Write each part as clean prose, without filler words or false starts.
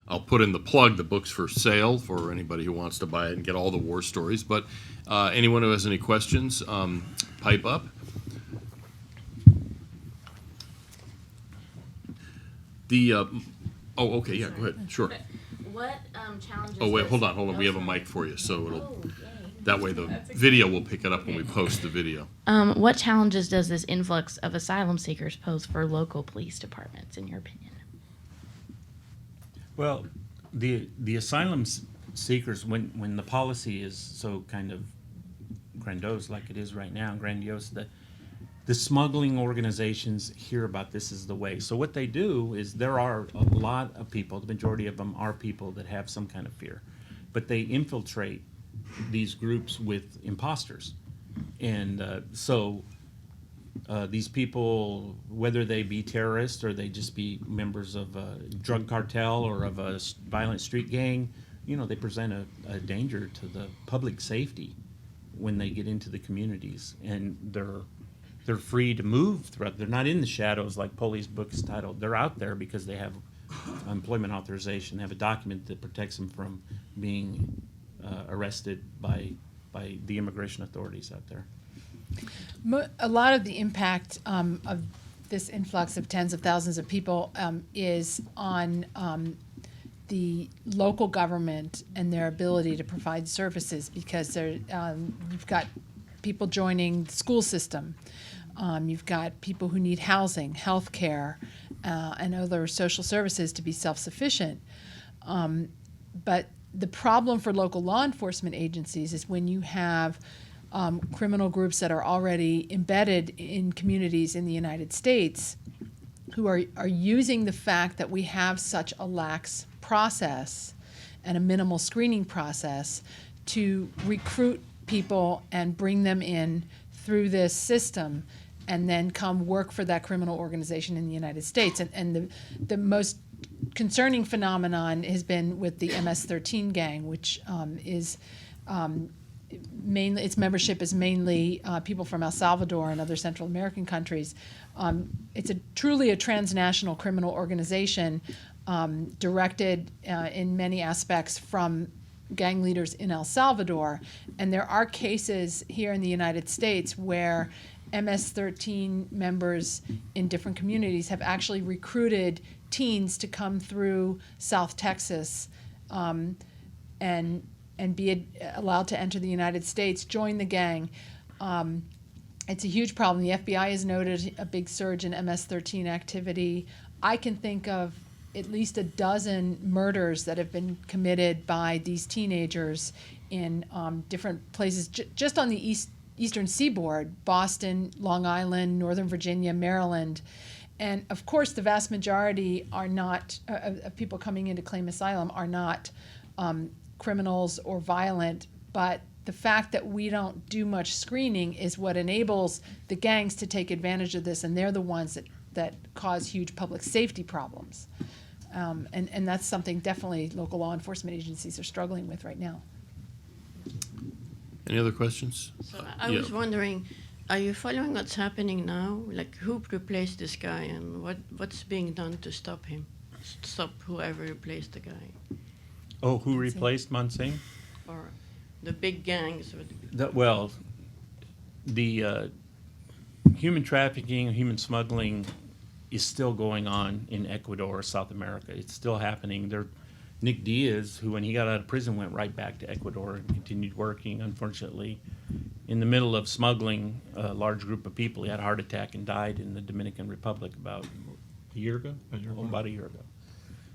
I'll put in the plug, the book's for sale for anybody who wants to buy it and get all the war stories. But anyone who has any questions, pipe up. Okay, yeah, go ahead, sure. What challenges? Oh, wait, does- hold on, we have a sorry. mic for you, so it'll, Oh, yay. that way the video will pick it up when we post the video. What challenges does this influx of asylum seekers pose for local police departments, in your opinion? Well, the asylum seekers, when the policy is so kind of grandiose like it is right now, grandiose, the smuggling organizations hear about this as the way. So what they do is there are a lot of people, the majority of them are people that have some kind of fear, but they infiltrate these groups with imposters. And these people, whether they be terrorists or they just be members of a drug cartel or of a violent street gang, they present a danger to the public safety when they get into the communities. And they're free to move throughout. They're not in the shadows like Polly's book is titled. They're out there because they have employment authorization. They have a document that protects them from being arrested by the immigration authorities out there. A lot of the impact of this influx of tens of thousands of people is on the local government and their ability to provide services, because you've got people joining the school system. You've got people who need housing, health care, and other social services to be self-sufficient. But the problem for local law enforcement agencies is when you have criminal groups that are already embedded in communities in the United States who are using the fact that we have such a lax process and a minimal screening process to recruit people and bring them in through this system and then come work for that criminal organization in the United States. And the most concerning phenomenon has been with the MS-13 gang, which is mainly, its membership is mainly people from El Salvador and other Central American countries. It's truly a transnational criminal organization directed in many aspects from gang leaders in El Salvador. And there are cases here in the United States where MS-13 members in different communities have actually recruited teens to come through South Texas and be allowed to enter the United States, join the gang. It's a huge problem. The FBI has noted a big surge in MS-13 activity. I can think of at least a dozen murders that have been committed by these teenagers in different places, just on the eastern seaboard: Boston, Long Island, Northern Virginia, Maryland. And of course, the vast majority are not, of people coming in to claim asylum are not criminals or violent, but the fact that we don't do much screening is what enables the gangs to take advantage of this, and they're the ones that cause huge public safety problems. And that's something definitely local law enforcement agencies are struggling with right now. Any other questions? So I was wondering, are you following what's happening now? Like, who replaced this guy, and what's being done to stop him? Stop whoever replaced the guy? Oh, who replaced Monsing? Or the big gangs? Or The human trafficking, human smuggling is still going on in Ecuador, South America. It's still happening. Nick Diaz, who when he got out of prison went right back to Ecuador and continued working, unfortunately, in the middle of smuggling a large group of people. He had a heart attack and died in the Dominican Republic about a year ago? About a year ago.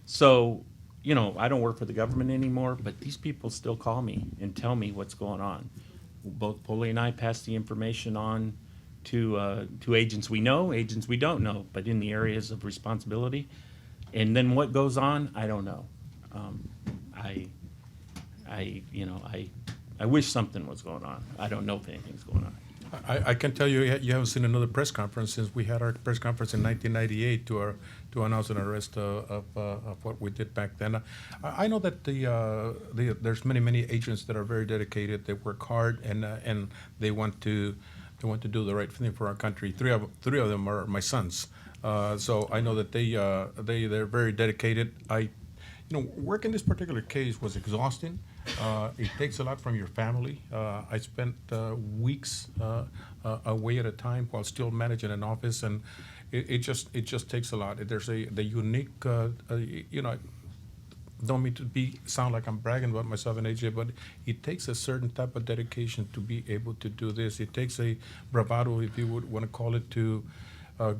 So, I don't work for the government anymore, but these people still call me and tell me what's going on. Both Polly and I pass the information on to agents we know, agents we don't know, but in the areas of responsibility. And then what goes on, I don't know. I wish something was going on. I don't know if anything's going on. I can tell you, you haven't seen another press conference since we had our press conference in 1998 to announce an arrest of what we did back then. I know that there's many agents that are very dedicated. They work hard and they want to do the right thing for our country. Three of them are my sons, so I know that they're very dedicated. working this particular case was exhausting. It takes a lot from your family. I spent weeks away at a time while still managing an office, and it just takes a lot. There's the unique, don't mean to sound like I'm bragging about myself and AJ, but it takes a certain type of dedication to be able to do this. It takes a bravado, if you would want to call it, to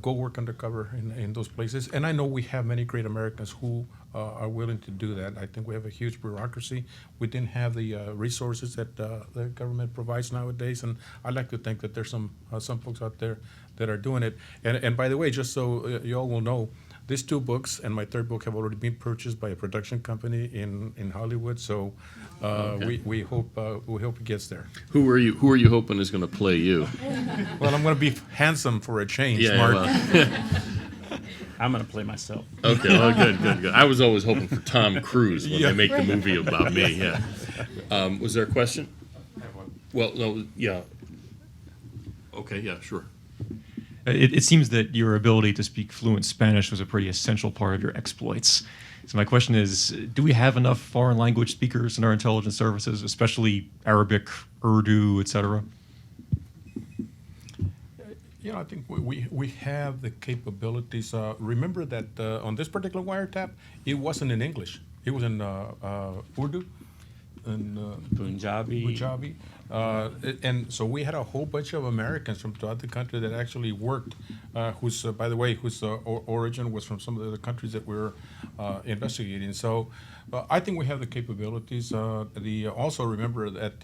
go work undercover in those places. And I know we have many great Americans who are willing to do that. I think we have a huge bureaucracy. We didn't have the resources that the government provides nowadays, and I'd like to think that there's some folks out there that are doing it. And by the way, just so you all will know, these two books and my third book have already been purchased by a production company in Hollywood. So we hope it gets there. Who are you hoping is going to play you? Well, I'm going to be handsome for a change, Yeah, Mark. well, I'm going to play myself. okay, well, good. I was always hoping for Tom Cruise when Yeah. they make the movie about me. Yeah. Was there a question? Well, no. Yeah. Okay. Yeah. Sure. It seems that your ability to speak fluent Spanish was a pretty essential part of your exploits. So my question is, do we have enough foreign language speakers in our intelligence services, especially Arabic, Urdu, etc.? I think we have the capabilities. Remember that on this particular wiretap, it wasn't in English. It was in Urdu and Punjabi. And so we had a whole bunch of Americans from throughout the country that actually worked, whose origin was from some of the countries that we're investigating. So I think we have the capabilities. Also remember that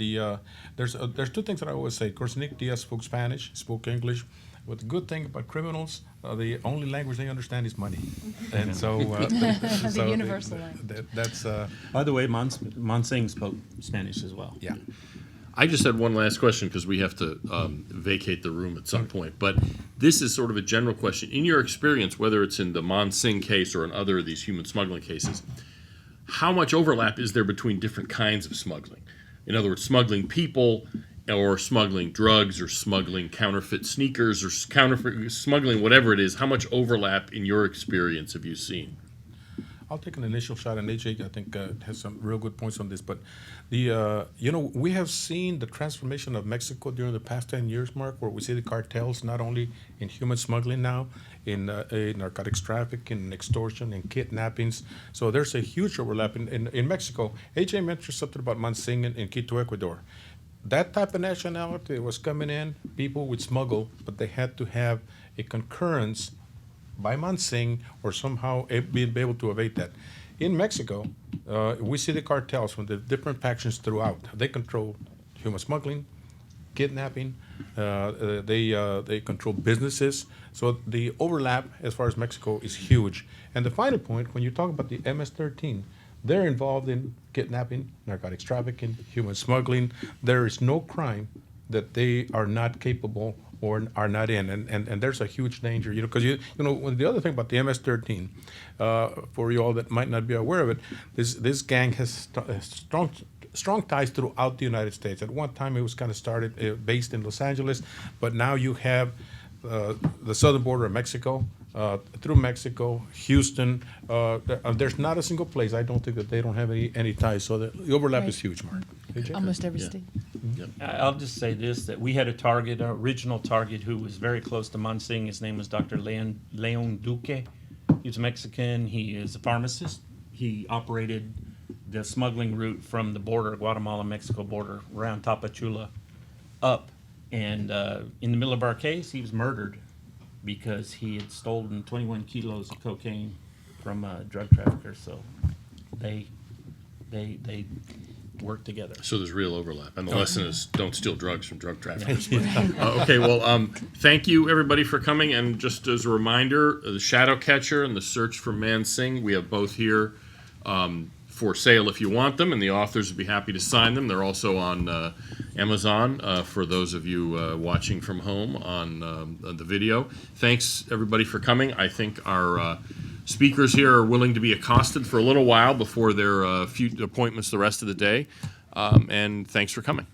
there's two things that I always say. Of course, Nick Diaz spoke Spanish, spoke English. But the good thing about criminals, the only language they understand is money, and so The universal language. That's By the way, Monsing spoke Spanish as well. yeah. I just had one last question because we have to vacate the room at some point. But this is sort of a general question. In your experience, whether it's in the Monsing case or in other of these human smuggling cases, how much overlap is there between different kinds of smuggling? In other words, smuggling people or smuggling drugs or smuggling counterfeit sneakers or counterfeit smuggling, whatever it is. How much overlap in your experience have you seen? I'll take an initial shot, and AJ, I think, has some real good points on this. But we have seen the transformation of Mexico during the past 10 years, Mark, where we see the cartels not only in human smuggling now, in narcotics trafficking, in extortion, in kidnappings. So there's a huge overlap in Mexico. AJ mentioned something about Monsing in Quito, Ecuador. That type of nationality was coming in, people would smuggle, but they had to have a concurrence by Monsing or somehow being able to evade that. In Mexico, we see the cartels from the different factions throughout. They control human smuggling, kidnapping. They control businesses. So the overlap as far as Mexico is huge. And the final point, when you talk about the MS-13, they're involved in kidnapping, narcotics trafficking, human smuggling. There is no crime that they are not capable or are not in, and there's a huge danger, because the other thing about the MS-13, for you all that might not be aware of it, this gang has strong ties throughout the United States. At one time, it was kind of started based in Los Angeles, but now you have the southern border of Mexico, through Mexico, Houston. There's not a single place I don't think that they don't have any ties. So the overlap is huge, Mark. AJ? Almost every Yeah. state. I'll just say this, that we had a target, our original target, who was very close to Monsing. His name was Dr. Leon Duque. He was Mexican. He is a pharmacist. He operated the smuggling route from the border, Guatemala-Mexico border, around Tapachula up. And in the middle of our case, he was murdered because he had stolen 21 kilos of cocaine from a drug trafficker. So they work together. So there's real overlap. And the lesson is don't steal drugs from drug traffickers. Okay, well, thank you, everybody, for coming. And just as a reminder, the Shadow Catcher and the Search for Monsing, we have both here for sale if you want them, and the authors would be happy to sign them. They're also on Amazon for those of you watching from home on the video. Thanks, everybody, for coming. I think our speakers here are willing to be accosted for a little while before their few appointments the rest of the day. And thanks for coming.